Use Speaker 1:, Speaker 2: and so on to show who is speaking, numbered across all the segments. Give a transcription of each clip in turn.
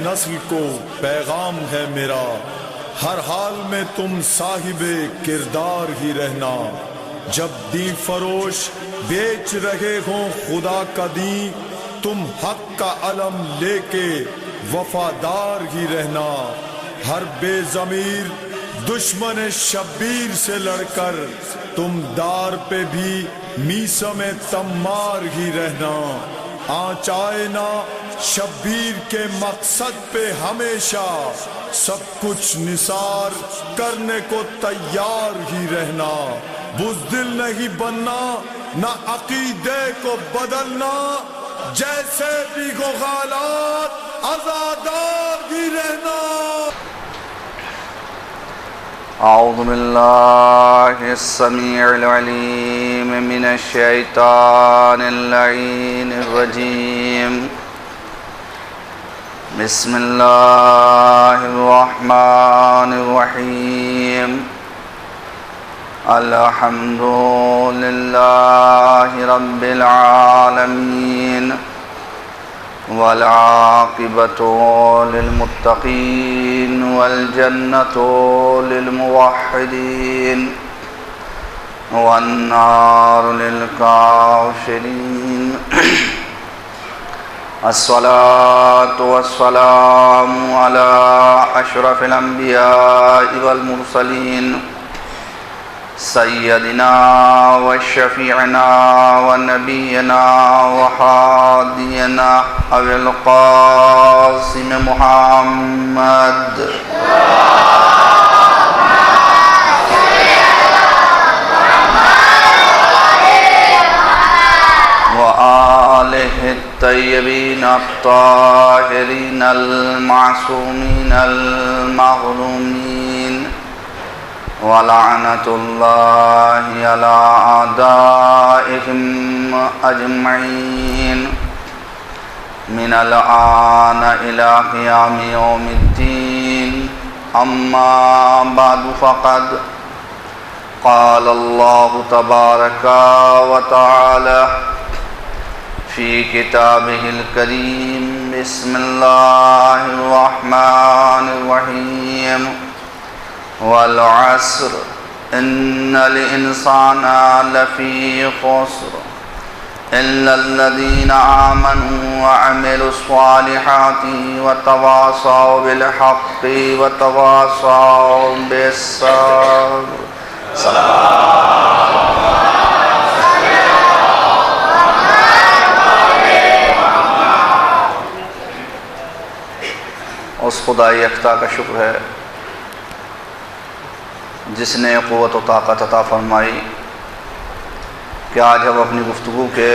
Speaker 1: نسل کو پیغام ہے میرا، ہر حال میں تم صاحب کردار ہی رہنا۔ جب دین فروش بیچ رہے ہوں خدا کا دین، تم حق کا علم لے کے وفادار ہی رہنا۔ ہر بے ضمیر دشمن شبیر سے لڑ کر تم دار پہ بھی میثم تمار ہی رہنا۔ آنچ آئے نہ شبیر کے مقصد پہ ہمیشہ، سب کچھ نثار کرنے کو تیار ہی رہنا۔ بزدل نہیں بننا، نہ عقیدے کو بدلنا، جیسے بھی ہو حالات آزادار ہی رہنا۔
Speaker 2: اعوذ باللہ السمیع العلیم من الشیطان اللعین الرجیم، بسم اللہ الرحمن الرحیم۔ الحمد للہ رب العالمین، والعاقبۃ للمتقین، والجنۃ للموحدین، والنار للکافرین۔ الصلاة والسلام علی اشرف الانبیاء والمرسلین، سیدنا وشفیعنا ونبینا وحادینا ابی القاسم محمد وآلہ الطیبین الطاہرین المعصومین المظلومین، ولعنۃ اللہ علی اعدائہم اجمعین، من الآن الی قیام یوم الدین۔ اما بعد فقد قال اللہ تبارک و تعالی فی کتابہ الکریم، بسم اللہ الرحمن الرحیم۔ والعصر ان الانسان لفی خسر الا الذین آمنوا وعملوا الصالحات وتواصوا بالحق وتواصوا بالصبر۔ اس خدای یکتا کا شکر ہے جس نے قوت و طاقت عطا فرمائی کہ آج ہم اپنی گفتگو کے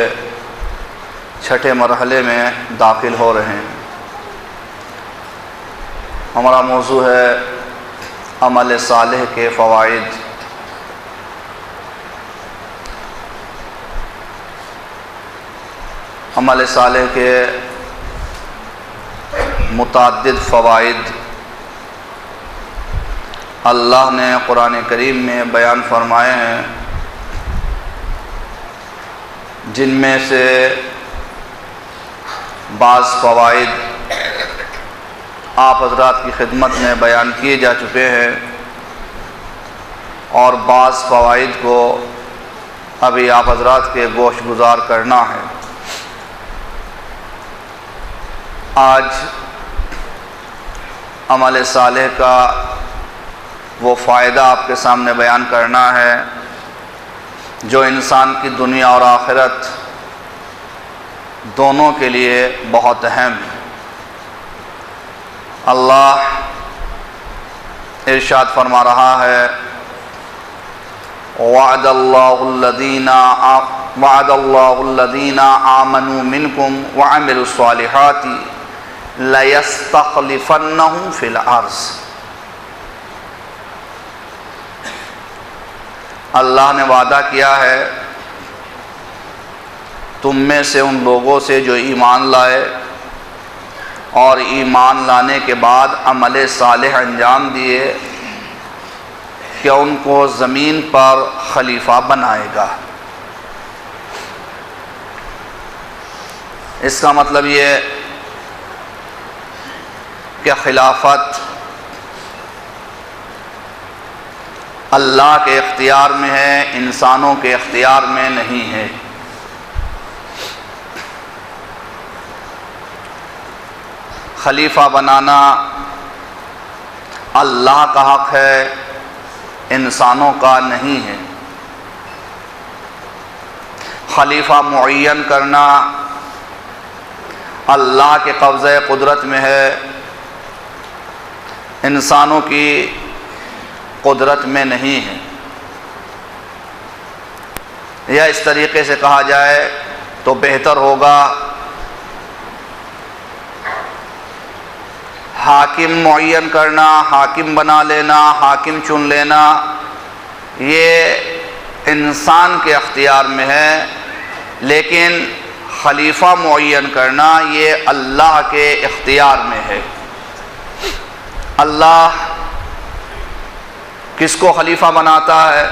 Speaker 2: چھٹے مرحلے میں داخل ہو رہے ہیں۔ ہمارا موضوع ہے عمل صالح کے فوائد۔ عمل صالح کے متعدد فوائد اللہ نے قرآن کریم میں بیان فرمائے ہیں، جن میں سے بعض فوائد آپ حضرات کی خدمت میں بیان کیے جا چکے ہیں، اور بعض فوائد کو ابھی آپ حضرات کے گوش گزار کرنا ہے۔ آج عمل صالح کا وہ فائدہ آپ کے سامنے بیان کرنا ہے جو انسان کی دنیا اور آخرت دونوں کے لیے بہت اہم ہے۔ اللہ ارشاد فرما رہا ہے، وعد اللہ الذین آمنوا منکم وعملوا الصالحات لَيَسْتَخْلِفَنَّهُمْ فِي الْأَرْضِ۔ اللہ نے وعدہ کیا ہے تم میں سے ان لوگوں سے جو ایمان لائے اور ایمان لانے کے بعد عمل صالح انجام دیے کہ ان کو زمین پر خلیفہ بنائے گا۔ اس کا مطلب یہ کہ خلافت اللہ کے اختیار میں ہے، انسانوں کے اختیار میں نہیں ہے۔ خلیفہ بنانا اللہ کا حق ہے، انسانوں کا نہیں ہے۔ خلیفہ معین کرنا اللہ کے قبضۂ قدرت میں ہے، انسانوں کی قدرت میں نہیں ہے۔ یا اس طریقے سے کہا جائے تو بہتر ہوگا، حاکم معین کرنا، حاکم بنا لینا، حاکم چن لینا، یہ انسان کے اختیار میں ہے، لیکن خلیفہ معین کرنا یہ اللہ کے اختیار میں ہے۔ اللہ کس کو خلیفہ بناتا ہے؟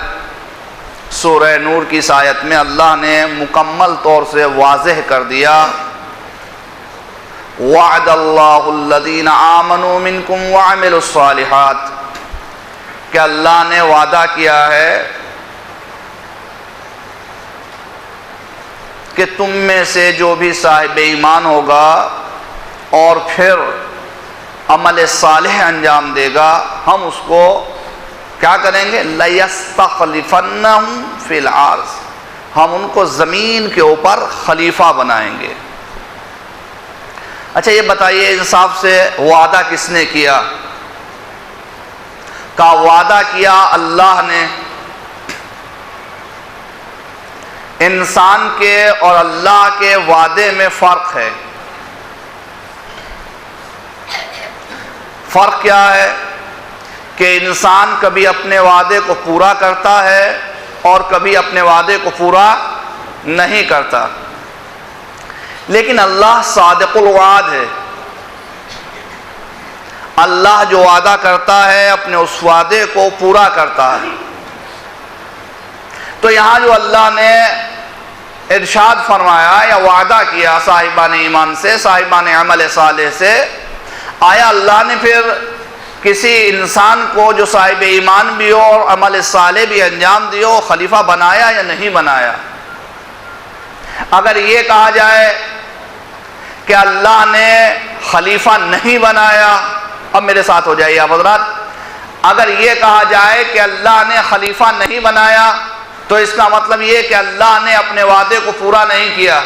Speaker 2: سورہ نور کی اس آیت میں اللہ نے مکمل طور سے واضح کر دیا، وعد اللہ الذین آمنوا منکم وعملوا الصالحات، کہ اللہ نے وعدہ کیا ہے کہ تم میں سے جو بھی صاحب ایمان ہوگا اور پھر عمل صالح انجام دے گا، ہم اس کو کیا کریں گے؟ لَيَسْتَخْلِفَنَّهُمْ فِي الْأَرْضِ، ہم ان کو زمین کے اوپر خلیفہ بنائیں گے۔ اچھا یہ بتائیے انصاف سے وعدہ کس نے کیا؟ کا وعدہ کیا اللہ نے۔ انسان کے اور اللہ کے وعدے میں فرق ہے۔ فرق کیا ہے؟ کہ انسان کبھی اپنے وعدے کو پورا کرتا ہے اور کبھی اپنے وعدے کو پورا نہیں کرتا، لیکن اللہ صادق الوعد ہے۔ اللہ جو وعدہ کرتا ہے اپنے اس وعدے کو پورا کرتا ہے۔ تو یہاں جو اللہ نے ارشاد فرمایا یا وعدہ کیا صاحبان ایمان سے، صاحبان عمل صالح سے، آیا اللہ نے پھر کسی انسان کو جو صاحب ایمان بھی ہو اور عمل صالح بھی انجام دیو خلیفہ بنایا یا نہیں بنایا؟ اگر یہ کہا جائے کہ اللہ نے خلیفہ نہیں بنایا، اب میرے ساتھ ہو جائیے آپ حضرات، اگر یہ کہا جائے کہ اللہ نے خلیفہ نہیں بنایا تو اس کا مطلب یہ کہ اللہ نے اپنے وعدے کو پورا نہیں کیا۔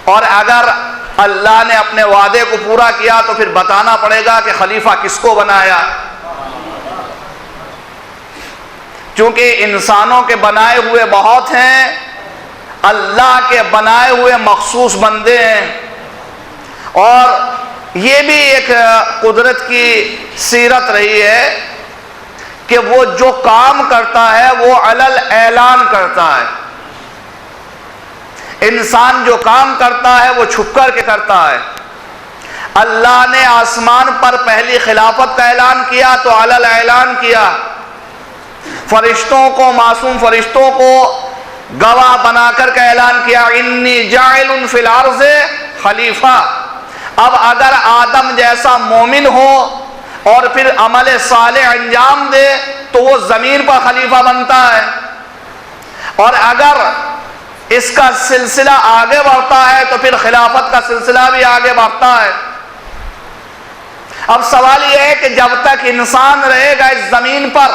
Speaker 2: اور اگر اللہ نے اپنے وعدے کو پورا کیا تو پھر بتانا پڑے گا کہ خلیفہ کس کو بنایا، چونکہ انسانوں کے بنائے ہوئے بہت ہیں، اللہ کے بنائے ہوئے مخصوص بندے ہیں۔ اور یہ بھی ایک قدرت کی سیرت رہی ہے کہ وہ جو کام کرتا ہے وہ علل اعلان کرتا ہے۔ انسان جو کام کرتا ہے وہ چھپ کر کے کرتا ہے۔ اللہ نے آسمان پر پہلی خلافت کا اعلان کیا تو علل اعلان کیا، فرشتوں کو، معصوم فرشتوں کو گواہ بنا کر کے اعلان کیا، انی جاعل فی الارض خلیفہ۔ اب اگر آدم جیسا مومن ہو اور پھر عمل صالح انجام دے تو وہ زمین پر خلیفہ بنتا ہے، اور اگر اس کا سلسلہ آگے بڑھتا ہے تو پھر خلافت کا سلسلہ بھی آگے بڑھتا ہے۔ اب سوال یہ ہے کہ جب تک انسان رہے گا اس زمین پر،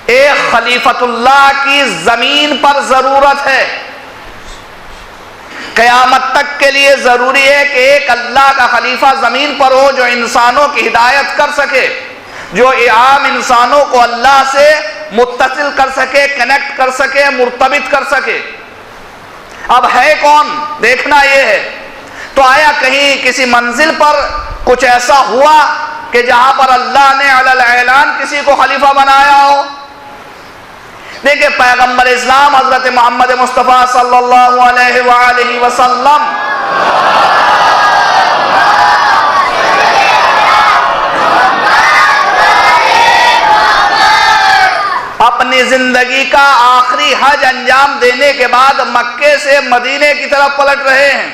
Speaker 2: ایک خلیفۃ اللہ کی زمین پر ضرورت ہے۔ قیامت تک کے لیے ضروری ہے کہ ایک اللہ کا خلیفہ زمین پر ہو جو انسانوں کی ہدایت کر سکے، جو عام انسانوں کو اللہ سے متصل کر سکے، کنیکٹ کر سکے، مرتبط کر سکے۔ اب ہے کون؟ دیکھنا یہ ہے۔ تو آیا کہیں کسی منزل پر کچھ ایسا ہوا کہ جہاں پر اللہ نے علی اعلان کسی کو خلیفہ بنایا ہو؟ دیکھیں پیغمبر اسلام حضرت محمد مصطفیٰ صلی اللہ علیہ وآلہ وسلم اپنی زندگی کا آخری حج انجام دینے کے بعد مکے سے مدینے کی طرف پلٹ رہے ہیں۔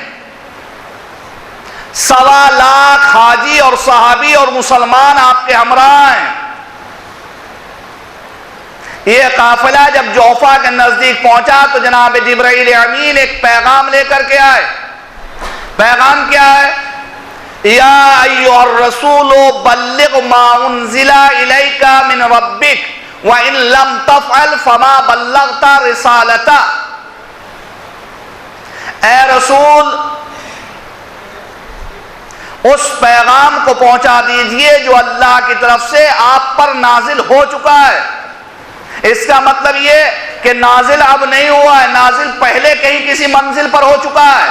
Speaker 2: سوا لاکھ حاجی اور صحابی اور مسلمان آپ کے ہمراہ ہیں۔ یہ قافلہ جب جوفہ کے نزدیک پہنچا تو جناب جبرائیل امین ایک پیغام لے کر کے آئے۔ پیغام کیا ہے؟ یا ایھا الرسول بلغ ما انزل الیک من ربک وان لم تفعل فما بلغت رسالتہ۔ اے رسول، اس پیغام کو پہنچا دیجئے جو اللہ کی طرف سے آپ پر نازل ہو چکا ہے۔ اس کا مطلب یہ کہ نازل اب نہیں ہوا ہے، نازل پہلے کہیں کسی منزل پر ہو چکا ہے۔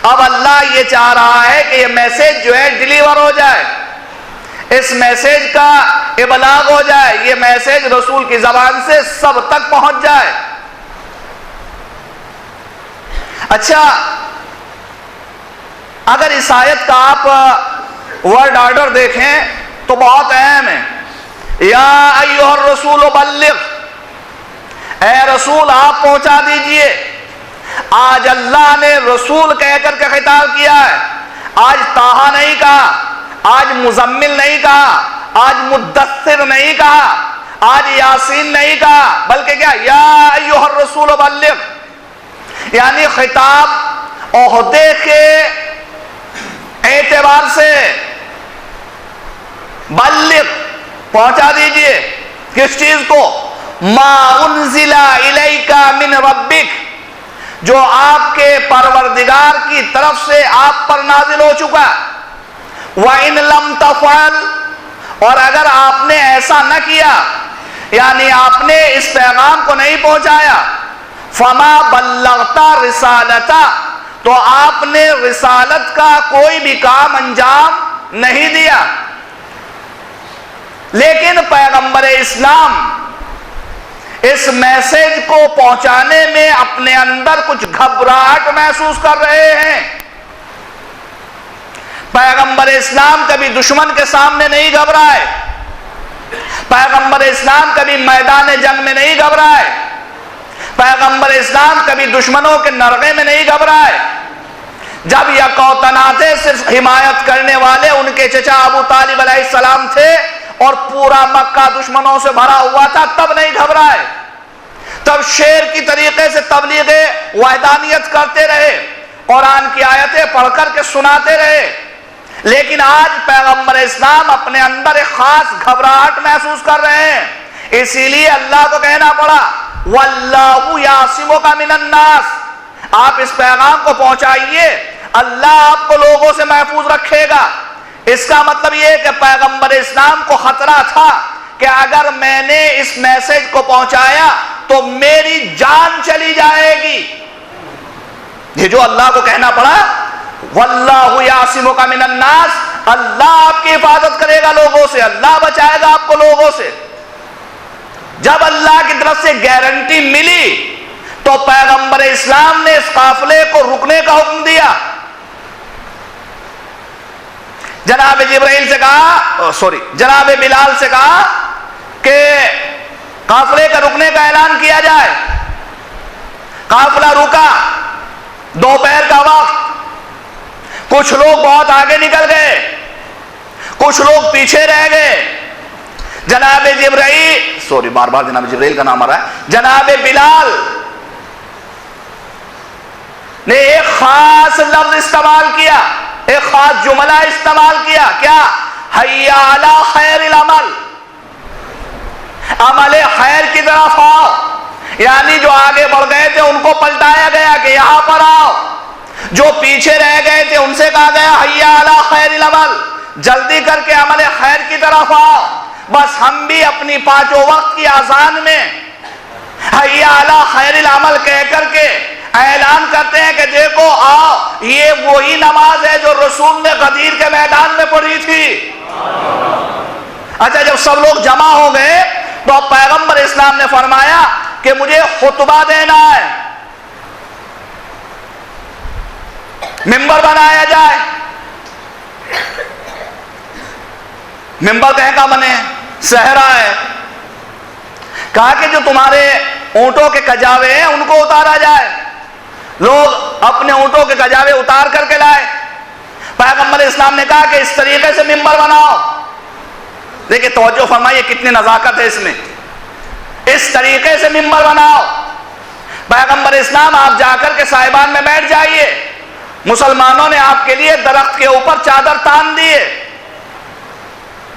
Speaker 2: اب اللہ یہ چاہ رہا ہے کہ یہ میسج جو ہے ڈیلیور ہو جائے، اس میسج کا ابلاغ ہو جائے، یہ میسج رسول کی زبان سے سب تک پہنچ جائے۔ اچھا، اگر اس آیت کا آپ ورڈ آرڈر دیکھیں تو بہت اہم ہے۔ یا ایھا الرسول بلغ، اے رسول آپ پہنچا دیجئے۔ آج اللہ نے رسول کہہ کر کے خطاب کیا ہے، آج طٰہٰ نہیں کہا، آج مزمل نہیں کہا، آج مدثر نہیں کہا، آج یاسین نہیں کہا، بلکہ کیا؟ یا ایھا الرسول بلغ، یعنی خطاب عہدے کے اعتبار سے بلغ، پہنچا دیجئے۔ کس چیز کو؟ ما انزل الیک من ربک، جو آپ کے پروردگار کی طرف سے آپ پر نازل ہو چکا۔ وَإِن لَمْ تَفْعَلْ، اور اگر آپ نے ایسا نہ کیا، یعنی آپ نے اس پیغام کو نہیں پہنچایا، فَمَا بَلَّغْتَ رِسَالَتَ، تو آپ نے رسالت کا کوئی بھی کام انجام نہیں دیا۔ لیکن پیغمبر اسلام اس میسج کو پہنچانے میں اپنے اندر کچھ گھبراہٹ محسوس کر رہے ہیں۔ پیغمبر اسلام کبھی دشمن کے سامنے نہیں گھبرائے، پیغمبر اسلام کبھی میدان جنگ میں نہیں گھبرائے، پیغمبر اسلام کبھی دشمنوں کے نرغے میں نہیں گھبرائے۔ جب یکوتناتے صرف حمایت کرنے والے ان کے چچا ابو طالب علیہ السلام تھے اور پورا مکہ دشمنوں سے بھرا ہوا تھا، تب نہیں گھبرائے، تب شیر کی طریقے سے تبلیغ وحدانیت کرتے رہے، قرآن کی آیتیں پڑھ کر کے سناتے رہے۔ لیکن آج پیغمبر اسلام اپنے اندر ایک خاص گھبراہٹ محسوس کر رہے ہیں، اسی لیے اللہ کو کہنا پڑا وَاللَّهُ يَعْصِمُكَ مِنَ النَّاسِ، آپ اس پیغام کو پہنچائیے، اللہ آپ کو لوگوں سے محفوظ رکھے گا۔ اس کا مطلب یہ ہے کہ پیغمبر اسلام کو خطرہ تھا کہ اگر میں نے اس میسج کو پہنچایا تو میری جان چلی جائے گی۔ یہ جو اللہ کو کہنا پڑا وَاللَّهُ يَعْصِمُكَ مِنَ النَّاسِ، اللہ آپ کی حفاظت کرے گا لوگوں سے، اللہ بچائے گا آپ کو لوگوں سے۔ جب اللہ کی طرف سے گارنٹی ملی تو پیغمبر اسلام نے اس قافلے کو رکنے کا حکم دیا۔ جناب جبرائیل سے کہا، جناب بلال سے کہا کہ قافلے کا رکنے کا اعلان کیا جائے۔ قافلہ رکا، دوپہر کا وقت، کچھ لوگ بہت آگے نکل گئے، کچھ لوگ پیچھے رہ گئے۔ جناب جبرائیل بار بار جناب جبرائیل کا نام آ رہا ہے، جناب بلال نے ایک خاص لفظ استعمال کیا، ایک خاص جملہ استعمال کیا، کیا؟ حی علی خیر العمل، عمل خیر کی طرف آؤ، یعنی جو آگے بڑھ گئے تھے ان کو پلٹایا گیا کہ یہاں پر آؤ، جو پیچھے رہ گئے تھے ان سے کہا گیا حی علی خیر العمل، جلدی کر کے عمل خیر کی طرف آؤ۔ بس ہم بھی اپنی پانچوں وقت کی اذان میں حی علی خیر العمل کہہ کر کے اعلان کرتے ہیں کہ دیکھو آؤ، یہ وہی نماز ہے جو رسول نے غدیر کے میدان میں پڑھی تھی۔ اچھا، جب سب لوگ جمع ہو گئے تو اب پیغمبر اسلام نے فرمایا کہ مجھے خطبہ دینا ہے، ممبر بنایا جائے۔ ممبر کہیں کا بنے؟ صحرا ہے۔ کہا کہ جو تمہارے اونٹوں کے کجاوے ہیں ان کو اتارا جائے۔ لوگ اپنے اونٹوں کے کجاوے اتار کر کے لائے، پیغمبر اسلام نے کہا کہ اس طریقے سے ممبر بناؤ. دیکھیں توجہ فرمائیے کتنی نزاکت ہے اس میں. اس طریقے سے ممبر بناؤ. پیغمبر اسلام آپ جا کر کے صاحبان میں بیٹھ جائیے. مسلمانوں نے آپ کے لیے درخت کے اوپر چادر تان دیے.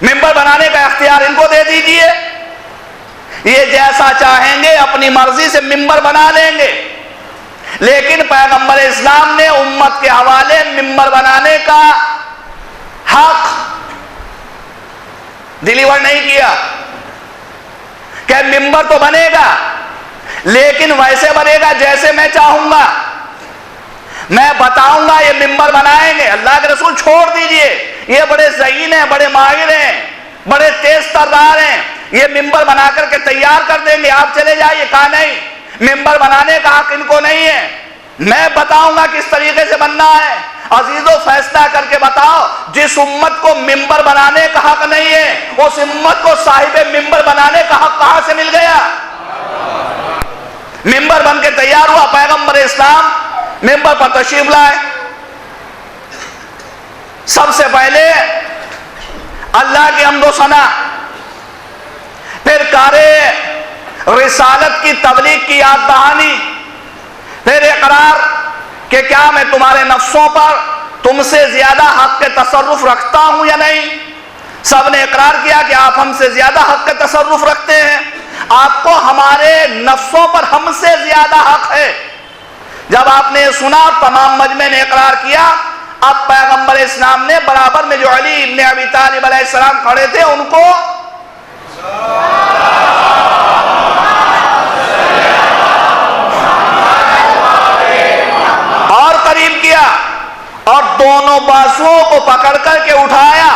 Speaker 2: ممبر بنانے کا اختیار ان کو دے دیجئے. یہ جیسا چاہیں گے اپنی مرضی سے ممبر بنا لیں گے. لیکن پیغمبر اسلام نے امت کے حوالے ممبر بنانے کا حق ڈیلیور نہیں کیا کہ ممبر تو بنے گا لیکن ویسے بنے گا جیسے میں چاہوں گا. میں بتاؤں گا یہ ممبر بنائیں گے. اللہ کے رسول چھوڑ دیجئے, یہ بڑے ذہین ہیں, بڑے ماہر ہیں, بڑے تیز تردار ہیں, یہ ممبر بنا کر کے تیار کر دیں گے, آپ چلے جائیے. کہا نہیں, ممبر بنانے کا حق ان کو نہیں ہے. میں بتاؤں گا کس طریقے سے بننا ہے. عزیزو فیصلہ کر کے بتاؤ, جس امت کو ممبر بنانے کا حق نہیں ہے اس امت کو صاحب ممبر بنانے کا حق کہاں سے مل گیا؟ ممبر بن کے تیار ہوا. پیغمبر اسلام ممبر پر تشریف لائے. سب سے پہلے اللہ کی حمد و ثنا, پھر کارے رسالت کی تبلیغ کی یاد دہانی, پھر اقرار کہ کیا میں تمہارے نفسوں پر تم سے زیادہ حق کے تصرف رکھتا ہوں یا نہیں. سب نے اقرار کیا کہ آپ ہم سے زیادہ حق کے تصرف رکھتے ہیں, آپ کو ہمارے نفسوں پر ہم سے زیادہ حق ہے. جب آپ نے سنا, تمام مجمع نے اقرار کیا. اب پیغمبر اسلام نے برابر میں جو علی ابن ابی طالب علیہ السلام کھڑے تھے ان کو اور قریب کیا اور دونوں بازوؤں کو پکڑ کر کے اٹھایا.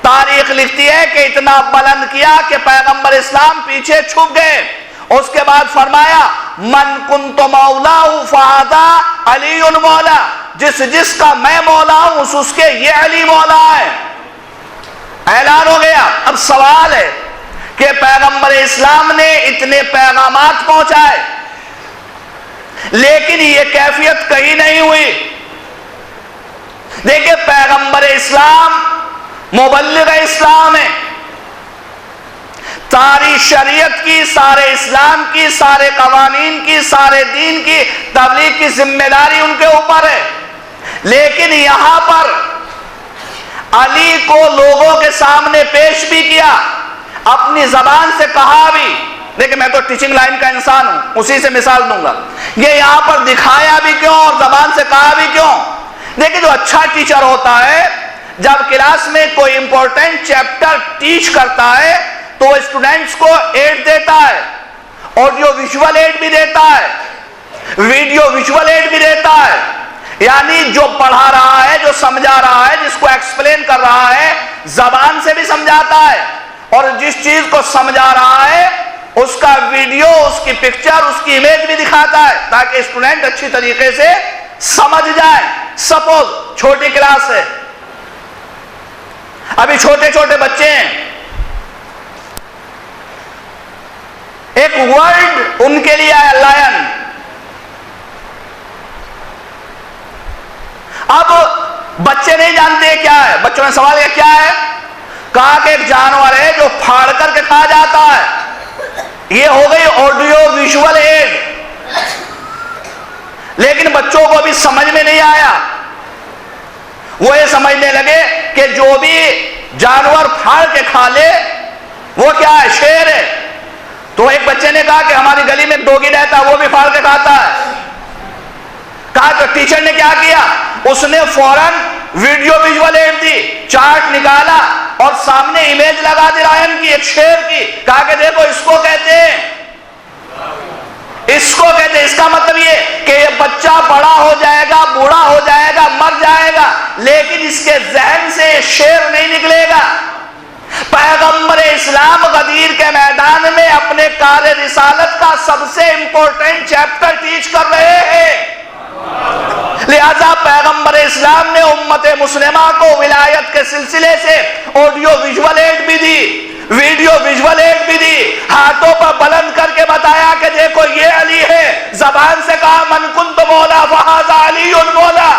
Speaker 2: تاریخ لکھتی ہے کہ اتنا بلند کیا کہ پیغمبر اسلام پیچھے چھپ گئے. اس کے بعد فرمایا من کنت مولا فہذا علی مولا, جس کا میں مولا ہوں اس کے یہ علی مولا ہے. اعلان ہو گیا. اب سوال ہے کہ پیغمبر اسلام نے اتنے پیغامات پہنچائے لیکن یہ کیفیت کہیں نہیں ہوئی. دیکھیں پیغمبر اسلام مبلغ اسلام ہے. ساری شریعت کی, سارے اسلام کی, سارے قوانین کی, سارے دین کی تبلیغ کی ذمہ داری ان کے اوپر ہے. لیکن یہاں پر علی کو لوگوں کے سامنے پیش بھی کیا, اپنی زبان سے کہا بھی. دیکھیں میں تو ٹیچنگ لائن کا انسان ہوں, اسی سے مثال دوں گا. یہ یہاں پر دکھایا بھی کیوں اور زبان سے کہا بھی کیوں؟ دیکھیں جو اچھا ٹیچر ہوتا ہے جب کلاس میں کوئی امپورٹنٹ چیپٹر ٹیچ کرتا ہے تو وہ اسٹوڈنٹس کو ایڈ دیتا ہے, آڈیو ویژول ایڈ بھی دیتا ہے, ویڈیو ویژول ایڈ بھی دیتا ہے. یعنی جو پڑھا رہا ہے, جو سمجھا رہا ہے, جس کو ایکسپلین کر رہا ہے زبان سے بھی سمجھاتا ہے, اور جس چیز کو سمجھا رہا ہے اس کا ویڈیو, اس کی پکچر, اس کی امیج بھی دکھاتا ہے تاکہ اسٹوڈنٹ اچھی طریقے سے سمجھ جائے. سپوز چھوٹی کلاس ہے, ابھی چھوٹے چھوٹے بچے ہیں, ایک ورڈ ان کے لیے ہے لائن. اب بچے نہیں جانتے کیا ہے. بچوں نے سوال کیا ہے, کہا کہ ایک جانور ہے جو پھاڑ کر کے کھا جاتا ہے. یہ ہو گئی آڈیو ویژول ایڈ. لیکن بچوں کو ابھی سمجھ میں نہیں آیا, وہ یہ سمجھنے لگے کہ جو بھی جانور پھاڑ کے کھا لے وہ کیا ہے, شیر ہے. تو ایک بچے نے کہا کہ ہماری گلی میں ڈوگی رہتا ہے, وہ بھی پھاڑ کے کھاتا ہے. کہا تو ٹیچر نے کیا کیا, اس نے فوراً ویڈیو ویژول ایڈ دی, چارٹ نکالا اور سامنے امیج لگا دی لائن کی, ایک شیر کی. کہا کہ دیکھو اس کو کہتے ہیں, اس کو کہتے ہیں. اس کا مطلب یہ کہ یہ بچہ بڑا ہو جائے گا, بوڑھا ہو جائے گا, مر جائے گا, لیکن اس کے ذہن سے شیر نہیں نکلے گا. پیغمبر اسلام غدیر کے میدان میں اپنے کار رسالت کا سب سے امپورٹنٹ چیپٹر ٹیچ کر رہے ہیں. لہذا پیغمبر اسلام نے امت مسلمہ کو ولایت کے سلسلے سے آڈیو ویژول ایڈ بھی دی, ویڈیو ویژول ایڈ بھی دی, ہاتھوں پر بلند کر کے بتایا کہ دیکھو یہ علی ہے. زبان سے کہا من کنت مولا فہذا علی مولا.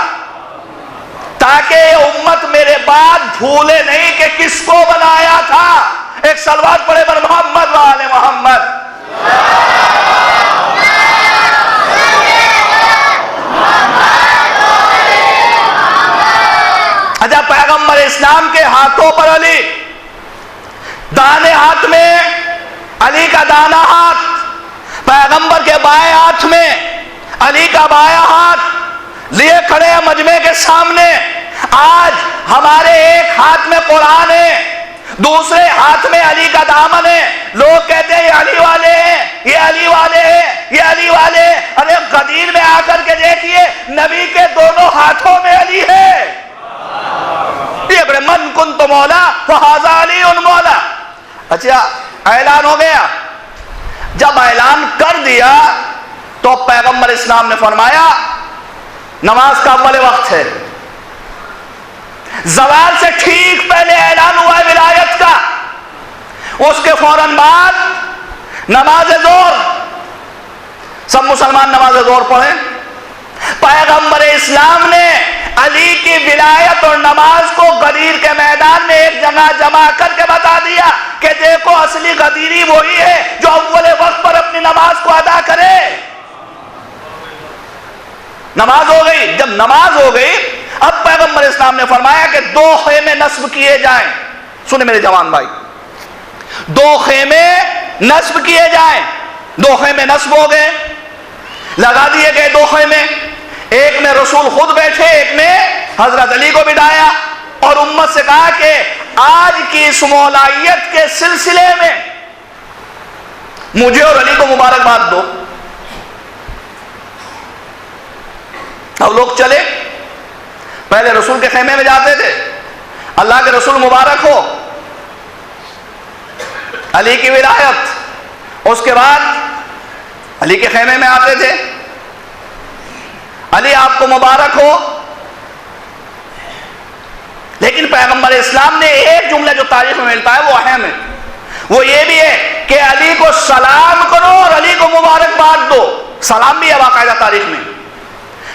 Speaker 2: تاکہ یہ امت میرے بعد بھولے نہیں کہ کس کو بنایا تھا. ایک صلوات پڑھے بر محمد و آل محمد. اچھا، پیغمبر اسلام کے ہاتھوں پر علی، دانے ہاتھ میں علی کا دانا ہاتھ، پیغمبر کے بائیں ہاتھ میں علی کا بایاں ہاتھ لیے کھڑے ہیں مجمع کے سامنے. آج ہمارے ایک ہاتھ میں قرآن ہے، دوسرے ہاتھ میں علی کا دامن ہے. لوگ کہتے ہیں یہ علی والے ہیں، یہ علی والے ہیں، یہ علی والے ہیں. ارے غدیر میں آ کر کے دیکھیے، نبی کے دونوں ہاتھوں میں علی ہے. یہ من کنت مولا فہذا علی مولا. اچھا، اعلان ہو گیا. جب اعلان کر دیا تو پیغمبر اسلام نے فرمایا نماز کا اول وقت ہے. زوال سے ٹھیک پہلے اعلان ہوا ہے ولایت کا. اس کے فوراً بعد نماز ظہر. سب مسلمان نماز ظہر پڑھیں. پیغمبر اسلام نے علی کی ولایت اور نماز کو غدیر کے میدان میں ایک جگہ جمع کر کے بتا دیا کہ دیکھو اصلی غدیری وہی ہے جو اول وقت پر اپنی نماز کو ادا کرے. نماز ہو گئی. جب نماز ہو گئی، اب پیغمبر اسلام نے فرمایا کہ 2 خیمے نصب کیے جائیں. سنیں میرے جوان بھائی، 2 خیمے نصب کیے جائیں. 2 خیمے نصب ہو گئے، لگا دیے گئے 2 خیمے. ایک میں رسول خود بیٹھے، ایک میں حضرت علی کو بٹھایا اور امت سے کہا کہ آج کی اس مولائیت کے سلسلے میں مجھے اور علی کو مبارکباد دو. اب لوگ چلے. پہلے رسول کے خیمے میں جاتے تھے، اللہ کے رسول مبارک ہو، علی کی ولایت. اس کے بعد علی کے خیمے میں آتے تھے، علی آپ کو مبارک ہو. لیکن پیغمبر اسلام نے ایک جملہ جو تاریخ میں ملتا ہے وہ اہم ہے. وہ یہ بھی ہے کہ علی کو سلام کرو اور علی کو مبارکباد دو. سلام بھی ہے باقاعدہ تاریخ میں.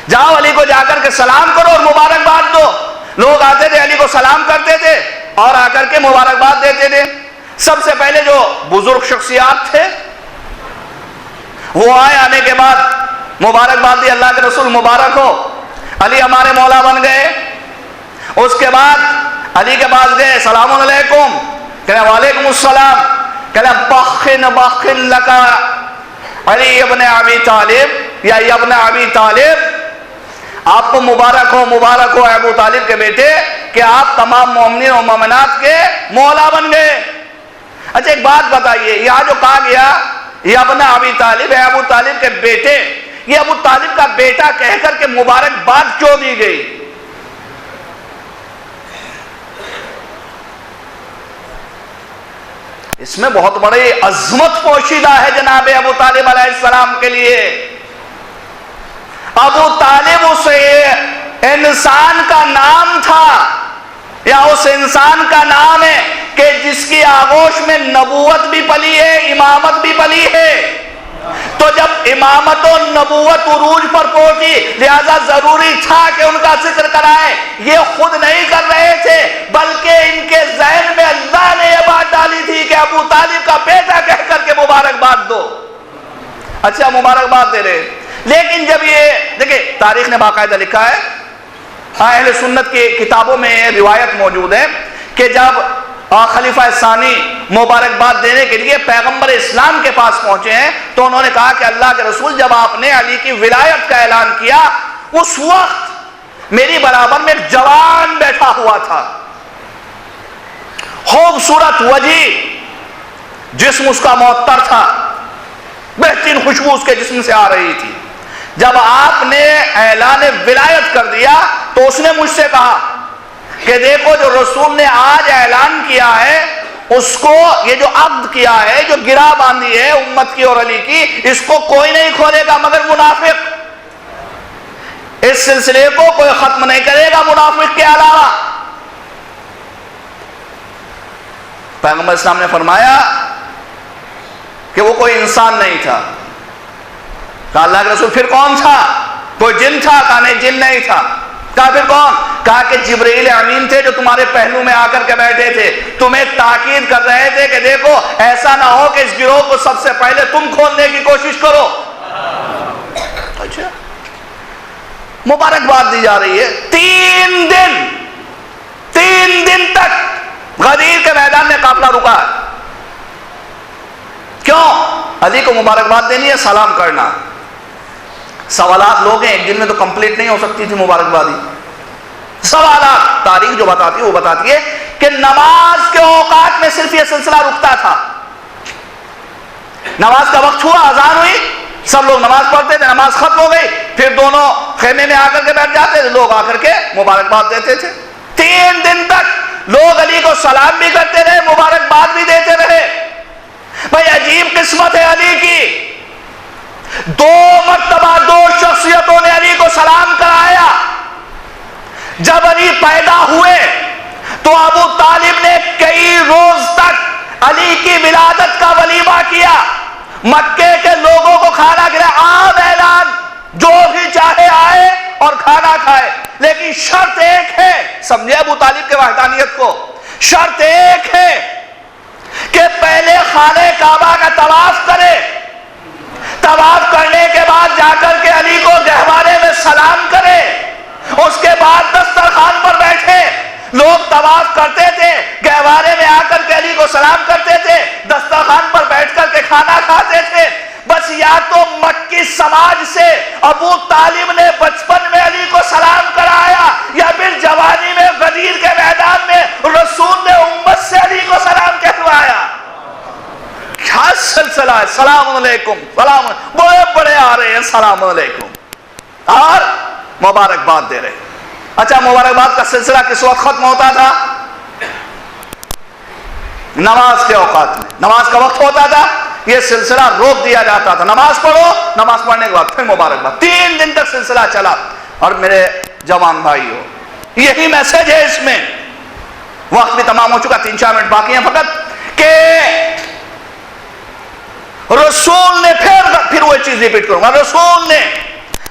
Speaker 2: جاؤ علی کو جا کر کے سلام کرو اور مبارکباد دو. لوگ آتے تھے، علی کو سلام کرتے تھے اور آ کر کے مبارکباد دیتے تھے. سب سے پہلے جو بزرگ شخصیات تھے وہ آئے، آنے کے بعد مبارکباد دی، اللہ کے رسول مبارک ہو، علی ہمارے مولا بن گئے. اس کے بعد علی کے پاس گئے، سلام علیکم، کہنے وعلیکم السلام، کہنے بخن بخن لکا علی ابن ابی طالب یا ابن ابی طالب، آپ کو مبارک ہو ابو طالب کے بیٹے کہ آپ تمام مومنین و مومنات کے مولا بن گئے. اچھا ایک بات بتائیے، یہاں جو کہا گیا یہ ابن ابی طالب ہے، ابو طالب کے بیٹے، یہ ابو طالب کا بیٹا کہہ کر کے مبارکباد کیوں دی گئی؟ اس میں بہت بڑی عظمت پوشیدہ ہے جناب ابو طالب علیہ السلام کے لیے. ابو طالب اس انسان کا نام تھا یا اس انسان کا نام ہے کہ جس کی آغوش میں نبوت بھی پلی ہے، امامت بھی پلی ہے. تو جب امامت و نبوت عروج پر پہنچی لہذا ضروری تھا کہ ان کا ذکر کرائے. یہ خود نہیں کر رہے تھے بلکہ ان کے ذہن میں اللہ نے یہ بات ڈالی تھی کہ ابو طالب کا بیٹا کہہ کر کے مبارکباد دو. اچھا مبارکباد دے رہے. لیکن جب یہ دیکھیں تاریخ نے باقاعدہ لکھا ہے، اہل سنت کی کتابوں میں روایت موجود ہے کہ جب خلیفہ ثانی مبارکباد دینے کے لیے پیغمبر اسلام کے پاس پہنچے ہیں تو انہوں نے کہا کہ اللہ کے رسول جب آپ نے علی کی ولایت کا اعلان کیا اس وقت میری برابر میں ایک جوان بیٹھا ہوا تھا، خوبصورت وجہ، جسم اس کا معطر تھا، بہترین خوشبو اس کے جسم سے آ رہی تھی. جب آپ نے اعلان ولایت کر دیا تو اس نے مجھ سے کہا کہ دیکھو جو رسول نے آج اعلان کیا ہے اس کو، یہ جو عقد کیا ہے، جو گرہ باندھی ہے امت کی اور علی کی، اس کو کوئی نہیں کھولے گا مگر منافق. اس سلسلے کو کوئی ختم نہیں کرے گا منافق کے علاوہ. پیغمبر اسلام نے فرمایا کہ وہ کوئی انسان نہیں تھا. کہا اللہ کے رسول پھر کون تھا؟ کوئی جن تھا؟ کہا نہیں جن نہیں تھا. کہا پھر کون؟ کہا کہ جبرائیل امین تھے جو تمہارے پہلو میں آ کر کے بیٹھے تھے، تمہیں تاکید کر رہے تھے کہ دیکھو ایسا نہ ہو کہ اس گروہ کو سب سے پہلے تم کھولنے کی کوشش کرو۔ اچھا مبارکباد دی جا رہی ہے۔ 3 دن تک غدیر کے میدان میں قافلہ رکا ہے۔ کیوں؟ علی کو مبارکباد دینی ہے، سلام کرنا۔ سوالات لوگ ہیں، ایک دن میں تو کمپلیٹ نہیں ہو سکتی تھی مبارکبادی۔ سوالات تاریخ جو بتاتی ہے وہ بتاتی ہے کہ نماز کے اوقات میں صرف یہ سلسلہ رکتا تھا۔ نماز کا وقت ہوا، اذان ہوئی، سب لوگ نماز پڑھتے تھے، نماز ختم ہو گئی، پھر دونوں خیمے میں آ کر کے بیٹھ جاتے تھے، لوگ آ کر کے مبارکباد دیتے تھے۔ 3 دن تک لوگ علی کو سلام بھی کرتے رہے، مبارکباد بھی دیتے رہے۔ بھائی عجیب قسمت ہے علی کی، 2 مرتبہ 2 شخصیتوں نے علی کو سلام کرایا۔ جب علی پیدا ہوئے تو ابو طالب نے کئی روز تک علی کی ولادت کا ولیمہ کیا، مکے کے لوگوں کو کھانا کھلایا، عام اعلان، جو بھی چاہے آئے اور کھانا کھائے، لیکن شرط ایک ہے، سمجھے ابو طالب کے وحدانیت کو، شرط ایک ہے کہ پہلے خانہ کعبہ کا طواف کرے، طواف کرنے کے بعد جا کر کے علی کو گہوارے میں سلام کرے، اس کے بعد دسترخوان پر بیٹھے۔ لوگ طواف کرتے تھے، گہوارے میں آ کر کے علی کو سلام کرتے تھے، دسترخوان پر بیٹھ کر کے کھانا کھاتے تھے۔ بس یا تو مکی سماج سے ابو طالب نے بچپن میں علی کو سلام کرایا، یا پھر جوانی میں غدیر کے میدان میں رسول نے امت سے علی کو سلام کہلوایا۔ کیا سلسلہ ہے، سلام علیکم، سلام، بڑے بڑے آ رہے ہیں سلام علیکم اور مبارکباد دے رہے۔ اچھا مبارکباد کا سلسلہ کس وقت ختم ہوتا تھا؟ نماز کے اوقات میں، نماز کا وقت ہوتا تھا، یہ سلسلہ روک دیا جاتا تھا، نماز پڑھو، نماز پڑھنے کے بعد پھر مبارکباد۔ 3 دن تک سلسلہ چلا۔ اور میرے جوان بھائیو، یہی میسج ہے اس میں۔ وقت بھی تمام ہو چکا، 3-4 منٹ باقی ہیں فقط، کہ رسول نے پھر وہ چیز ریپیٹ کروں گا، رسول نے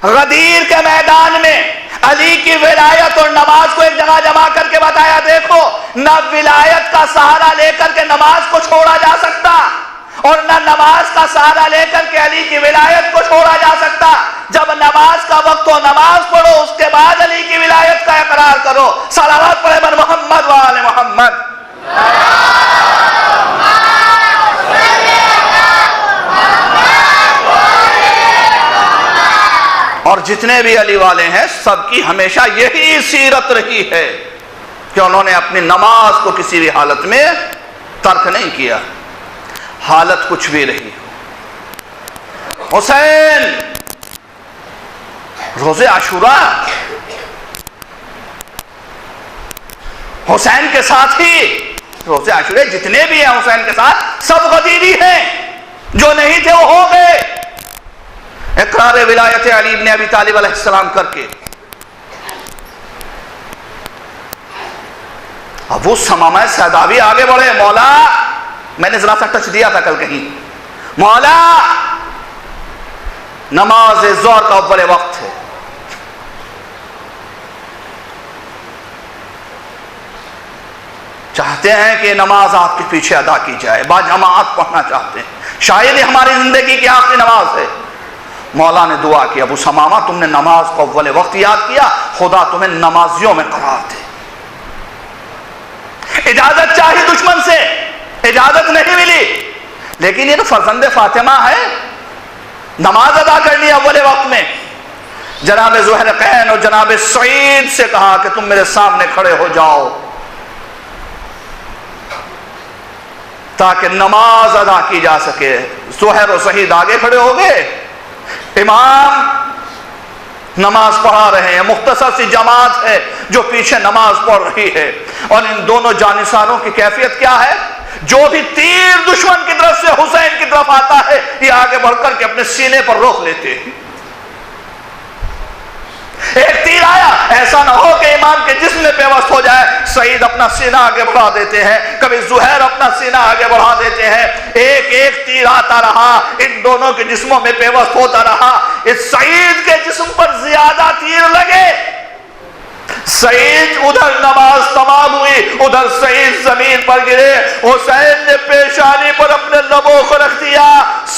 Speaker 2: غدیر کے میدان میں علی کی ولایت اور نماز کو ایک جگہ جمع کر کے بتایا، دیکھو نہ ولایت کا سہارا لے کر کے نماز کو چھوڑا جا سکتا، اور نہ نماز کا سہارا لے کر کے علی کی ولایت کو چھوڑا جا سکتا۔ جب نماز کا وقت ہو نماز پڑھو، اس کے بعد علی کی ولایت کا اقرار کرو۔ صلوات پڑھے بر محمد و آل محمد۔ اور جتنے بھی علی والے ہیں سب کی ہمیشہ یہی سیرت رہی ہے کہ انہوں نے اپنی نماز کو کسی بھی حالت میں ترک نہیں کیا، حالت کچھ بھی رہی ہو۔ حسین روزے عاشوراء، حسین کے ساتھ ہی روزے عاشوراء، جتنے بھی ہیں حسین کے ساتھ سب غدیری ہیں، جو نہیں تھے وہ ہو گئے اقرار ولایت علی ابن ابی طالب علیہ السلام کر کے۔ ابو ثمامہ سعداوی آگے بڑھے، مولا، میں نے ذرا سا ٹچ دیا تھا کل کہیں، مولا نماز ظہر کا اول وقت ہے، چاہتے ہیں کہ نماز آپ کے پیچھے ادا کی جائے، با جماعت پڑھنا چاہتے ہیں، شاید یہ ہماری زندگی کی آخری نماز ہے۔ مولا نے دعا کی، ابو ثمامہ تم نے نماز کو اول وقت یاد کیا، خدا تمہیں نمازیوں میں قرار دے۔ اجازت چاہی دشمن سے، اجازت نہیں ملی، لیکن یہ تو فرزند فاطمہ ہے، نماز ادا کرنی اول وقت میں۔ جناب زہرقین اور جناب سعید سے کہا کہ تم میرے سامنے کھڑے ہو جاؤ تاکہ نماز ادا کی جا سکے۔ زہر و سعید آگے کھڑے ہو گئے، امام نماز پڑھا رہے ہیں، مختصر سی جماعت ہے جو پیچھے نماز پڑھ رہی ہے، اور ان دونوں جانثاروں کی کیفیت کیا ہے؟ جو بھی تیر دشمن کی طرف سے حسین کی طرف آتا ہے یہ آگے بڑھ کر کے اپنے سینے پر روک لیتے ہیں۔ ایک تیر آیا، ایسا نہ ہو کہ امام کے جسم میں پیوست ہو جائے، سعید اپنا سینہ آگے بڑھا دیتے ہیں، کبھی زہیر اپنا سینہ آگے بڑھا دیتے ہیں، ایک ایک تیر آتا رہا، ان دونوں کے جسموں میں پیوست ہوتا رہا۔ اس سعید کے جسم پر زیادہ تیر لگے، سعید ادھر نماز تمام ہوئی، ادھر سعید زمین پر گرے، حسین نے پیشانی پر اپنے لبوں کو رکھ دیا،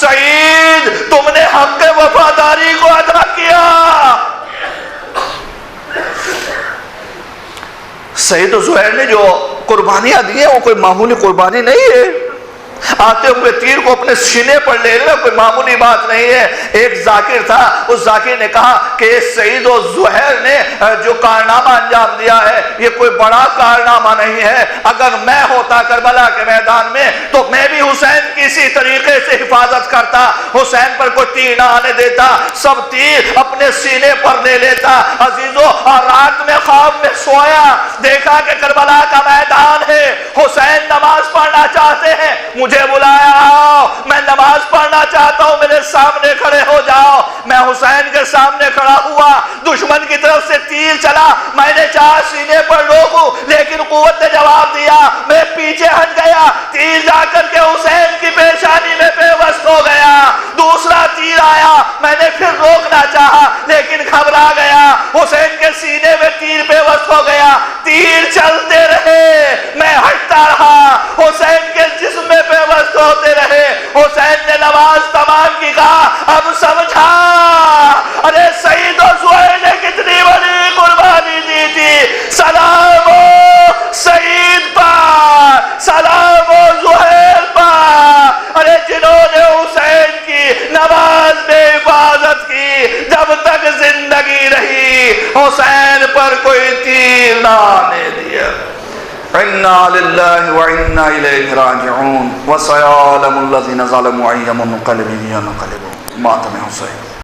Speaker 2: سعید تم نے حق وفاداری کو ادا کیا۔ سعید و زہیر نے جو قربانیاں دی ہیں وہ کوئی معمولی قربانی نہیں ہے، آتے ہوئے تیر کو اپنے سینے پر لے لینا کوئی معمولی بات نہیں ہے۔ ایک ذاکر تھا، اس ذاکر نے کہا کہ سعید و زہیر نے جو کارنامہ انجام دیا ہے یہ کوئی بڑا کارنامہ نہیں ہے، اگر میں ہوتا کربلا کے میدان میں تو میں بھی حسین کی اسی طریقے سے حفاظت کرتا، حسین پر کوئی تیر نہ آنے دیتا، سب تیر اپنے سینے پر لے لیتا۔ عزیزو، رات میں خواب میں سویا، دیکھا کہ کربلا کا میدان ہے، حسین نماز پڑھنا چاہتے ہیں، مجھے بلایا، آؤ میں نماز پڑھنا چاہتا ہوں، میرے سامنے کھڑے ہو جاؤ۔ میں حسین کے سامنے کھڑا ہوا، دشمن کی طرف سے تیر چلا، میں نے چاہا سینے پر روکوں لیکن قوت نے جواب دیا، میں پیچھے ہٹ گیا، تیر جا کر کے حسین کی پیشانی میں پیوست ہو گیا۔ دوسرا تیر آیا، میں نے پھر روکنا چاہا لیکن گھبرا گیا، حسین کے سینے میں تیر پیوست ہو گیا، تیر چلتے رہے، میں ہٹتا رہا، حسین کے جسم میں پیوست ہوتے رہے۔ حسین نے نماز تمام کی، کہا اب سمجھا ارے سعید و زہیر نے کتنی بڑی قربانی دی تھی، سلام و سعید پر، سلام و زہیر پر، ارے جنہوں نے حسین کی نماز میں حفاظت کی، جب تک زندگی رہی حسین پر کوئی تیر نہ آنے دیا۔ اِنَّا لِلَّهِ وَإِنَّا إِلَيْهِ رَاجِعُونَ وَسَيَعْلَمُ الَّذِينَ ظَلَمُوا أَيَّ مُنقَلِبٍ يَنقَلِبُونَ۔ ماتم حسین۔